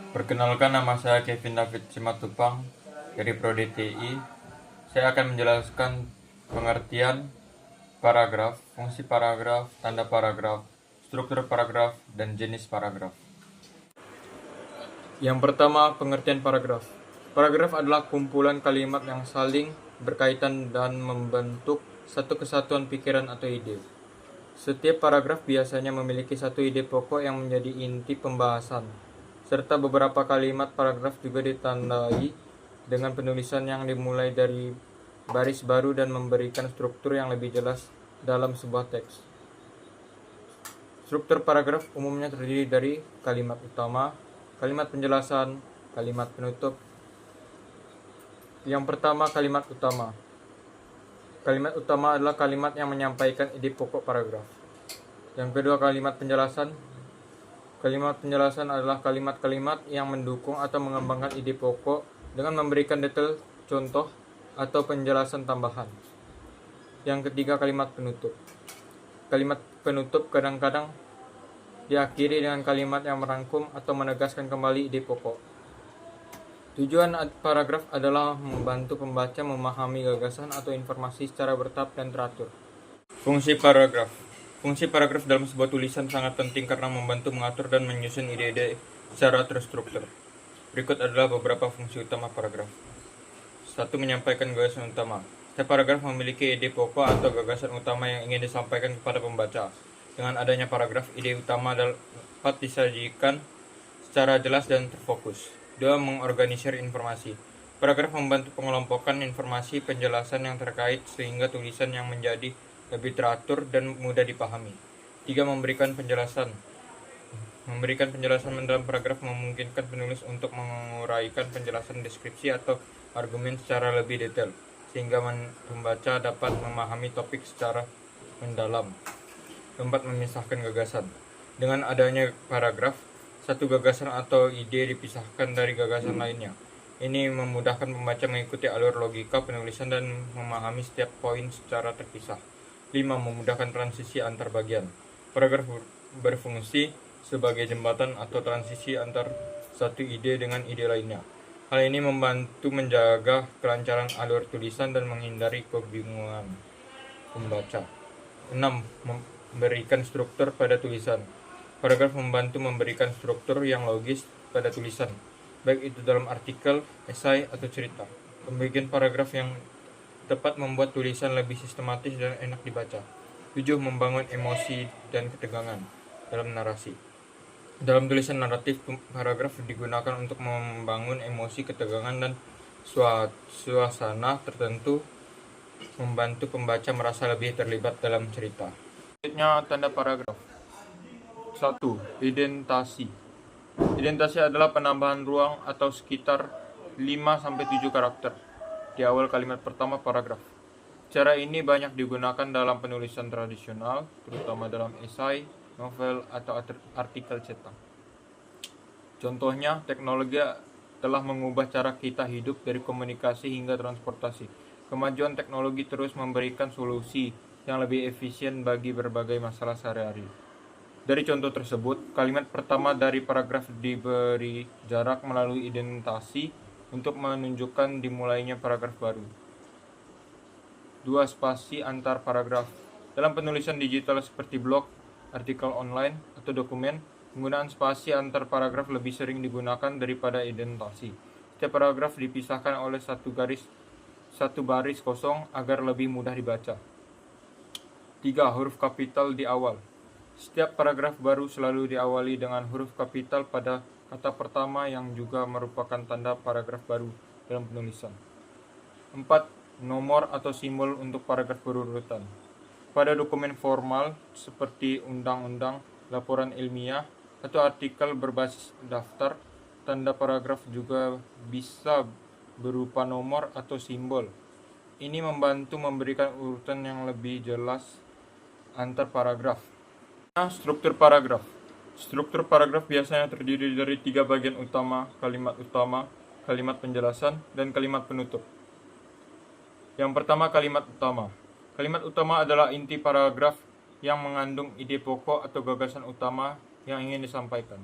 Perkenalkan, nama saya Kevin David Simatupang dari Prodi TI. Saya akan menjelaskan pengertian paragraf, fungsi paragraf, tanda paragraf, struktur paragraf, dan jenis paragraf. Yang pertama, pengertian paragraf. Paragraf adalah kumpulan kalimat yang saling berkaitan dan membentuk satu kesatuan pikiran atau ide. Setiap paragraf biasanya memiliki satu ide pokok yang menjadi inti pembahasan, serta beberapa kalimat paragraf juga ditandai dengan penulisan yang dimulai dari baris baru dan memberikan struktur yang lebih jelas dalam sebuah teks. Struktur paragraf umumnya terdiri dari kalimat utama, kalimat penjelasan, kalimat penutup. Yang pertama, kalimat utama. Kalimat utama adalah kalimat yang menyampaikan ide pokok paragraf. Yang kedua, kalimat penjelasan. Kalimat penjelasan adalah kalimat-kalimat yang mendukung atau mengembangkan ide pokok dengan memberikan detail, contoh, atau penjelasan tambahan. Yang ketiga, kalimat penutup. Kalimat penutup kadang-kadang diakhiri dengan kalimat yang merangkum atau menegaskan kembali ide pokok. Tujuan paragraf adalah membantu pembaca memahami gagasan atau informasi secara bertahap dan teratur. Fungsi paragraf. Fungsi paragraf dalam sebuah tulisan sangat penting karena membantu mengatur dan menyusun ide-ide secara terstruktur. Berikut adalah beberapa fungsi utama paragraf. 1. Menyampaikan gagasan utama. Setiap paragraf memiliki ide pokok atau gagasan utama yang ingin disampaikan kepada pembaca. Dengan adanya paragraf, ide utama dapat disajikan secara jelas dan terfokus. 2. Mengorganisir informasi. Paragraf membantu pengelompokan informasi penjelasan yang terkait sehingga tulisan yang menjadi lebih teratur dan mudah dipahami. 3. Memberikan penjelasan. Memberikan penjelasan dalam paragraf memungkinkan penulis untuk menguraikan penjelasan deskripsi atau argumen secara lebih detail, sehingga pembaca dapat memahami topik secara mendalam. 4. Memisahkan gagasan. Dengan adanya paragraf, satu gagasan atau ide dipisahkan dari gagasan lainnya. Ini memudahkan pembaca mengikuti alur logika penulisan dan memahami setiap poin secara terpisah. 5. Memudahkan transisi antar bagian. Paragraf berfungsi sebagai jembatan atau transisi antar satu ide dengan ide lainnya. Hal ini membantu menjaga kelancaran alur tulisan dan menghindari kebingungan pembaca. 6. Memberikan struktur pada tulisan. Paragraf membantu memberikan struktur yang logis pada tulisan, baik itu dalam artikel, esai, atau cerita. Pembagian paragraf yang tepat membuat tulisan lebih sistematis dan enak dibaca. 7. Membangun emosi dan ketegangan dalam narasi. Dalam tulisan naratif, paragraf digunakan untuk membangun emosi, ketegangan, dan suasana tertentu, membantu pembaca merasa lebih terlibat dalam cerita. Selanjutnya, tanda paragraf. 1. Indentasi. Indentasi adalah penambahan ruang atau sekitar 5-7 karakter di awal kalimat pertama paragraf. Cara ini banyak digunakan dalam penulisan tradisional, terutama dalam esai, novel, atau artikel cetak. Contohnya, teknologi telah mengubah cara kita hidup dari komunikasi hingga transportasi. Kemajuan teknologi terus memberikan solusi yang lebih efisien bagi berbagai masalah sehari-hari. Dari contoh tersebut, kalimat pertama dari paragraf diberi jarak melalui indentasi untuk menunjukkan dimulainya paragraf baru. 2. Spasi antar paragraf. Dalam penulisan digital seperti blog, artikel online, atau dokumen, penggunaan spasi antar paragraf lebih sering digunakan daripada indentasi. Setiap paragraf dipisahkan oleh satu baris kosong agar lebih mudah dibaca. 3. Huruf kapital di awal. Setiap paragraf baru selalu diawali dengan huruf kapital pada kata pertama yang juga merupakan tanda paragraf baru dalam penulisan. 4. Nomor atau simbol untuk paragraf berurutan. Pada dokumen formal seperti undang-undang, laporan ilmiah, atau artikel berbasis daftar, tanda paragraf juga bisa berupa nomor atau simbol. Ini membantu memberikan urutan yang lebih jelas antar paragraf. Struktur paragraf. Struktur paragraf biasanya terdiri dari 3 bagian utama, kalimat penjelasan, dan kalimat penutup. Yang pertama, kalimat utama. Kalimat utama adalah inti paragraf yang mengandung ide pokok atau gagasan utama yang ingin disampaikan.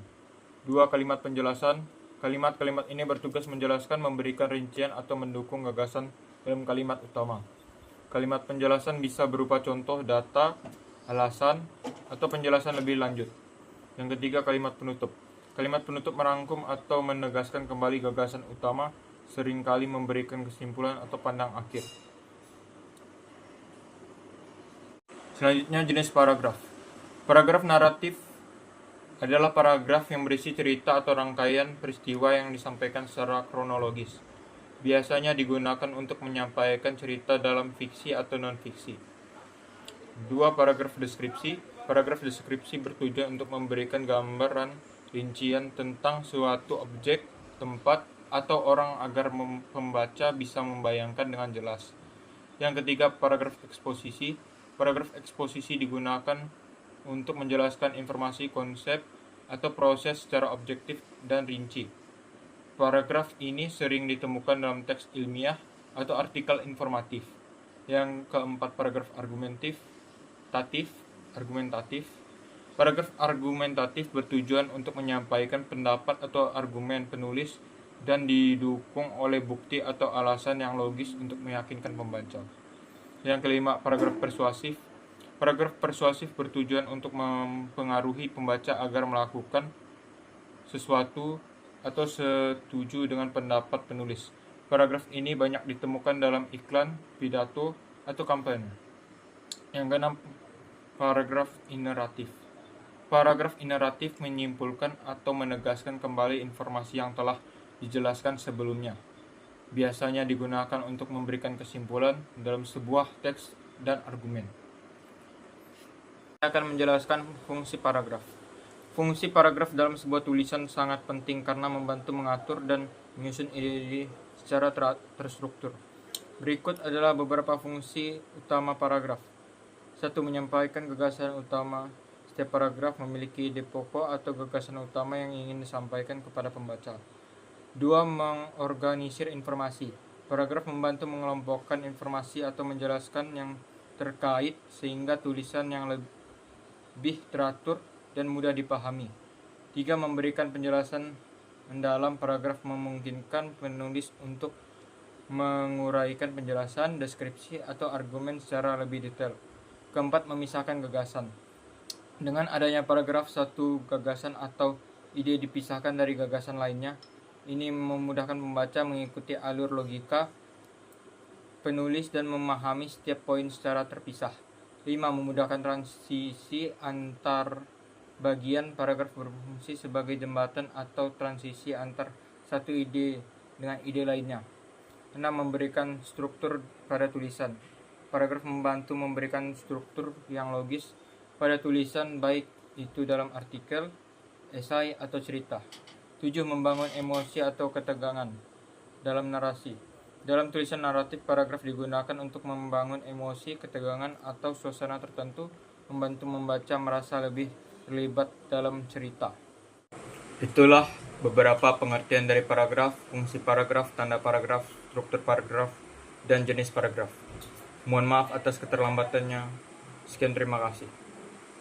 2. Kalimat penjelasan. Kalimat-kalimat ini bertugas menjelaskan, memberikan rincian, atau mendukung gagasan dalam kalimat utama. Kalimat penjelasan bisa berupa contoh, data, alasan, atau penjelasan lebih lanjut. Yang ketiga, kalimat penutup. Kalimat penutup merangkum atau menegaskan kembali gagasan utama, seringkali memberikan kesimpulan atau pandang akhir. Selanjutnya, jenis paragraf. Paragraf naratif adalah paragraf yang berisi cerita atau rangkaian peristiwa yang disampaikan secara kronologis. Biasanya digunakan untuk menyampaikan cerita dalam fiksi atau non-fiksi. 2. Paragraf deskripsi. Paragraf deskripsi bertujuan untuk memberikan gambaran rincian tentang suatu objek, tempat, atau orang agar pembaca bisa membayangkan dengan jelas. Yang ketiga, paragraf eksposisi. Paragraf eksposisi digunakan untuk menjelaskan informasi, konsep, atau proses secara objektif dan rinci. Paragraf ini sering ditemukan dalam teks ilmiah atau artikel informatif. Yang keempat, paragraf argumentatif. Paragraf argumentatif bertujuan untuk menyampaikan pendapat atau argumen penulis dan didukung oleh bukti atau alasan yang logis untuk meyakinkan pembaca. Yang kelima, paragraf persuasif. Paragraf persuasif bertujuan untuk mempengaruhi pembaca agar melakukan sesuatu atau setuju dengan pendapat penulis. Paragraf ini banyak ditemukan dalam iklan, pidato, atau kampanye. Yang keenam, paragraf ineratif. Paragraf ineratif menyimpulkan atau menegaskan kembali informasi yang telah dijelaskan sebelumnya. Biasanya digunakan untuk memberikan kesimpulan dalam sebuah teks dan argumen. Saya akan menjelaskan fungsi paragraf. Fungsi paragraf dalam sebuah tulisan sangat penting karena membantu mengatur dan menyusun ide-ide secara terstruktur. Berikut adalah beberapa fungsi utama paragraf. 1. Menyampaikan gagasan utama. Setiap paragraf memiliki ide pokok atau gagasan utama yang ingin disampaikan kepada pembaca. 2. Mengorganisir informasi. Paragraf membantu mengelompokkan informasi atau menjelaskan yang terkait sehingga tulisan yang lebih teratur dan mudah dipahami. 3. Memberikan penjelasan mendalam. Paragraf memungkinkan penulis untuk menguraikan penjelasan, deskripsi, atau argumen secara lebih detail. 4. Memisahkan gagasan. Dengan adanya paragraf, satu gagasan atau ide dipisahkan dari gagasan lainnya. Ini memudahkan pembaca mengikuti alur logika penulis dan memahami setiap poin secara terpisah. 5. Memudahkan transisi antar bagian. Paragraf berfungsi sebagai jembatan atau transisi antar satu ide dengan ide lainnya. 6. Memberikan struktur pada tulisan. Paragraf membantu memberikan struktur yang logis pada tulisan, baik itu dalam artikel, esai, atau cerita. 7. Membangun emosi atau ketegangan dalam narasi. Dalam tulisan naratif, paragraf digunakan untuk membangun emosi, ketegangan, atau suasana tertentu, membantu membaca merasa lebih terlibat dalam cerita. Itulah beberapa pengertian dari paragraf, fungsi paragraf, tanda paragraf, struktur paragraf, dan jenis paragraf. Mohon maaf atas keterlambatannya. Sekian, terima kasih.